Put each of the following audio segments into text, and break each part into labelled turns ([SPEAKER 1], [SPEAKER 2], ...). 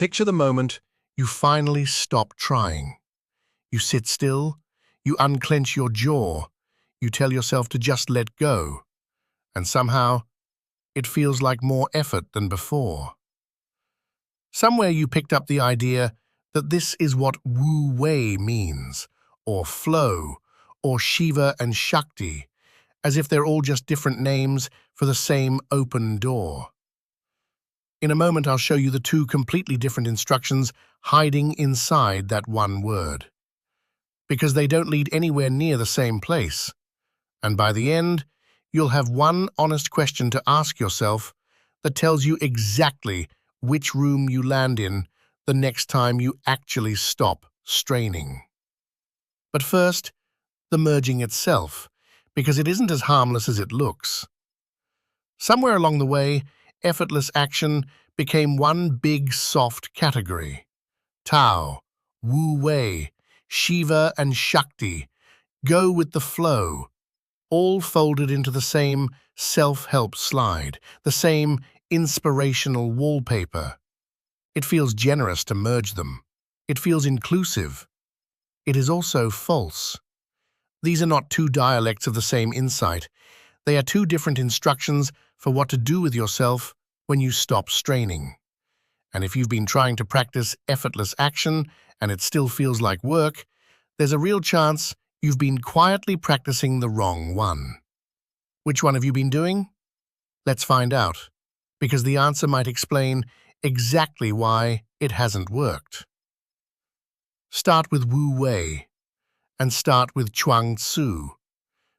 [SPEAKER 1] Picture the moment you finally stop trying. You sit still, you unclench your jaw, you tell yourself to just let go, and somehow it feels like more effort than before. Somewhere you picked up the idea that this is what Wu Wei means, or flow, or Shiva and Shakti, as if they're all just different names for the same open door. In a moment, I'll show you the two completely different instructions hiding inside that one word, because they don't lead anywhere near the same place. And by the end, you'll have one honest question to ask yourself that tells you exactly which room you land in the next time you actually stop straining. But first, the merging itself, because it isn't as harmless as it looks. Somewhere along the way, effortless action became one big soft category. Tao, Wu Wei, Shiva and Shakti, go with the flow, all folded into the same self-help slide, the same inspirational wallpaper. It feels generous to merge them. It feels inclusive. It is also false. These are not two dialects of the same insight. They are two different instructions for what to do with yourself when you stop straining. And if you've been trying to practice effortless action and it still feels like work, there's a real chance you've been quietly practicing the wrong one. Which one have you been doing? Let's find out, because the answer might explain exactly why it hasn't worked. Start with Wu Wei, and start with Chuang,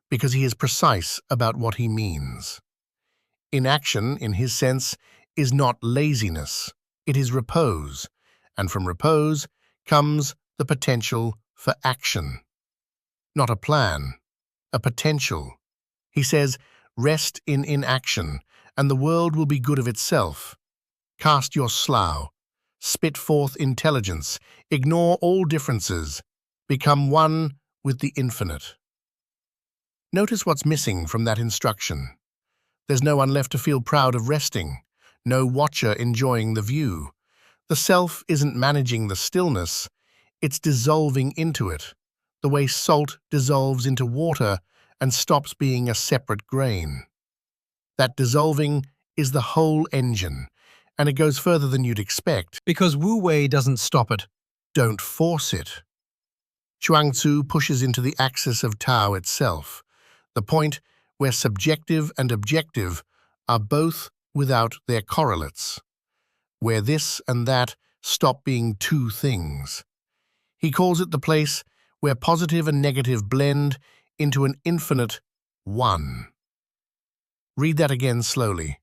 [SPEAKER 1] because he is precise about what he means. Inaction, in his sense, is not laziness, it is repose, and from repose comes the potential for action. Not a plan, a potential. He says, rest in inaction, and the world will be good of itself. Cast your slough, spit forth intelligence, ignore all differences, become one with the infinite. Notice what's missing from that instruction. There's no one left to feel proud of resting, no watcher enjoying the view. The self isn't managing the stillness, it's dissolving into it, the way salt dissolves into water and stops being a separate grain. That dissolving is the whole engine, and it goes further than you'd expect.
[SPEAKER 2] Because Wu Wei doesn't stop it.
[SPEAKER 1] Don't force it. Chuang pushes into the axis of Tao itself, the point where subjective and objective are both without their correlates, where this and that stop being two things. He calls it the place where positive and negative blend into an infinite one. Read that again slowly.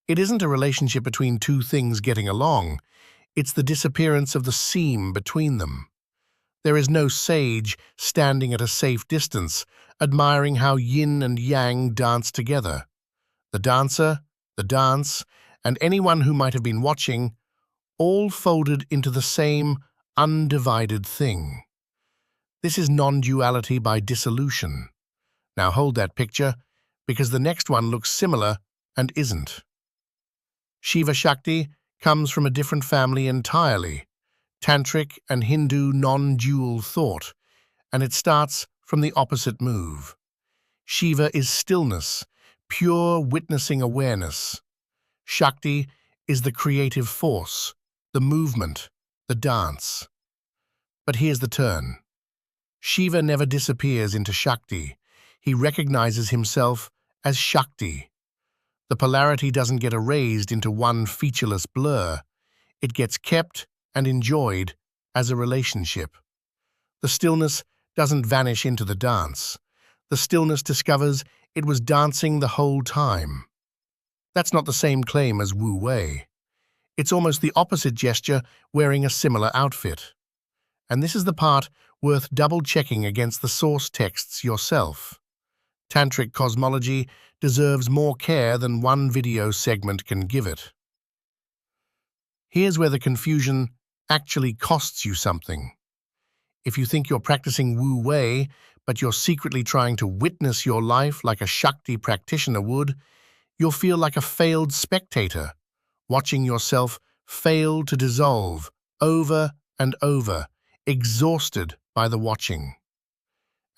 [SPEAKER 1] It isn't a relationship between two things getting along, it's the disappearance of the seam between them. There is no sage standing at a safe distance, admiring how yin and yang dance together. The dancer, the dance, and anyone who might have been watching, all folded into the same undivided thing. This is non-duality by dissolution. Now hold that picture, because the next one looks similar and isn't. Shiva-Shakti comes from a different family entirely, Tantric and Hindu non-dual thought, and it starts from the opposite move. Shiva is stillness, pure witnessing awareness. Shakti is the creative force, the movement, the dance. But here's the turn. Shiva never disappears into Shakti. He recognizes himself as Shakti. The polarity doesn't get erased into one featureless blur. It gets kept and enjoyed as a relationship. The stillness doesn't vanish into the dance. The stillness discovers it was dancing the whole time. That's not the same claim as Wu Wei. It's almost the opposite gesture wearing a similar outfit. And this is the part worth double-checking against the source texts yourself. Tantric cosmology deserves more care than one video segment can give it. Here's where the confusion actually costs you something. If you think you're practicing Wu Wei, but you're secretly trying to witness your life like a Shakti practitioner would, you'll feel like a failed spectator, watching yourself fail to dissolve over and over, exhausted by the watching.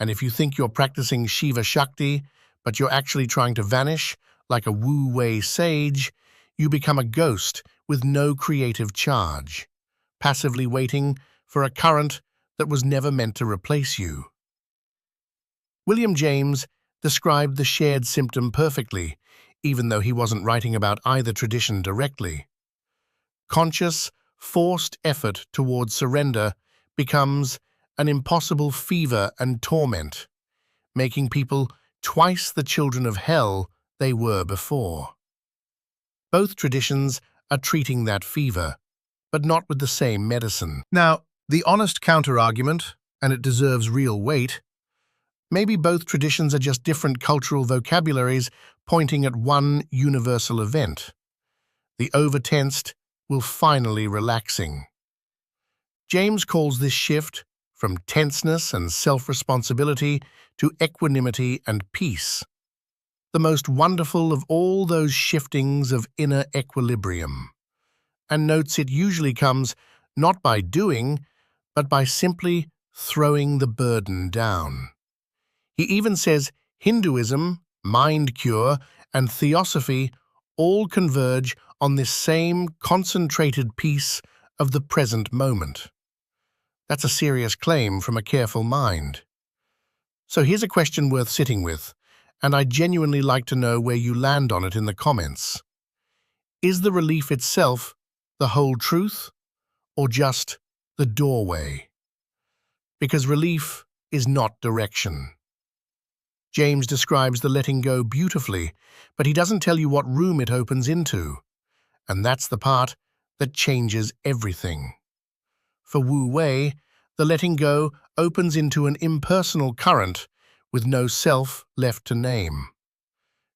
[SPEAKER 1] And if you think you're practicing Shiva-Shakti, but you're actually trying to vanish like a wu-wei sage, you become a ghost with no creative charge, passively waiting for a current that was never meant to replace you. William James described the shared symptom perfectly, even though he wasn't writing about either tradition directly. Conscious, forced effort towards surrender becomes an impossible fever and torment, making people twice the children of hell they were before. Both traditions are treating that fever, but not with the same medicine.
[SPEAKER 2] Now, the honest counter-argument, and it deserves real weight,
[SPEAKER 1] Maybe both traditions are just different cultural vocabularies pointing at one universal event. The over-tensed will finally relaxing. James calls this shift from tenseness and self-responsibility to equanimity and peace, the most wonderful of all those shiftings of inner equilibrium, and notes it usually comes not by doing, but by simply throwing the burden down. He even says Hinduism, mind cure, and theosophy all converge on this same concentrated peace of the present moment. That's a serious claim from a careful mind. So here's a question worth sitting with, and I'd genuinely like to know where you land on it in the comments. Is the relief itself the whole truth, or just the doorway? Because relief is not direction. James describes the letting go beautifully, but he doesn't tell you what room it opens into. And that's the part that changes everything. For Wu Wei, the letting go opens into an impersonal current with no self left to name.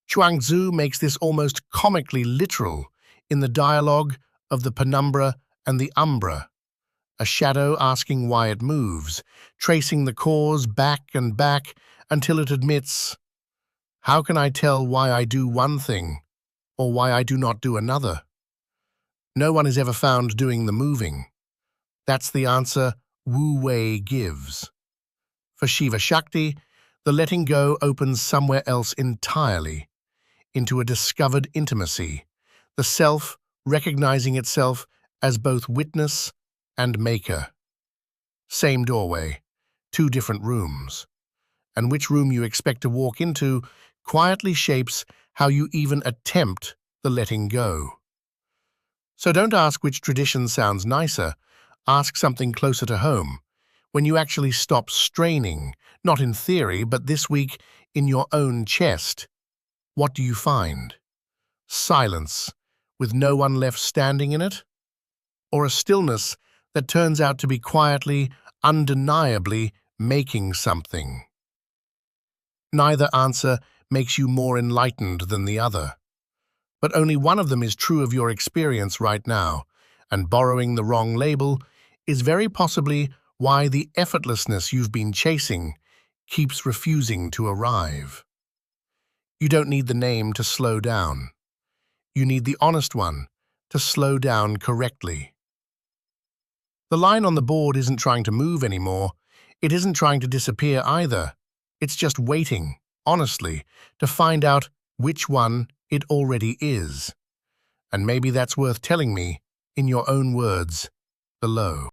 [SPEAKER 1] Chuang makes this almost comically literal in the dialogue of the penumbra and the umbra, a shadow asking why it moves, tracing the cause back and back until it admits, "How can I tell why I do one thing or why I do not do another?" No one is ever found doing the moving. That's the answer Wu Wei gives. For Shiva-Shakti, the letting go opens somewhere else entirely, into a discovered intimacy, the self recognizing itself as both witness and maker. Same doorway, two different rooms. And which room you expect to walk into quietly shapes how you even attempt the letting go. So don't ask which tradition sounds nicer, ask something closer to home, when you actually stop straining, not in theory, but this week in your own chest. What do you find? Silence, with no one left standing in it? Or a stillness that turns out to be quietly, undeniably making something? Neither answer makes you more enlightened than the other. But only one of them is true of your experience right now, and borrowing the wrong label is very possibly why the effortlessness you've been chasing keeps refusing to arrive. You don't need the name to slow down. You need the honest one to slow down correctly. The line on the board isn't trying to move anymore. It isn't trying to disappear either. It's just waiting, honestly, to find out which one it already is. And maybe that's worth telling me in your own words below.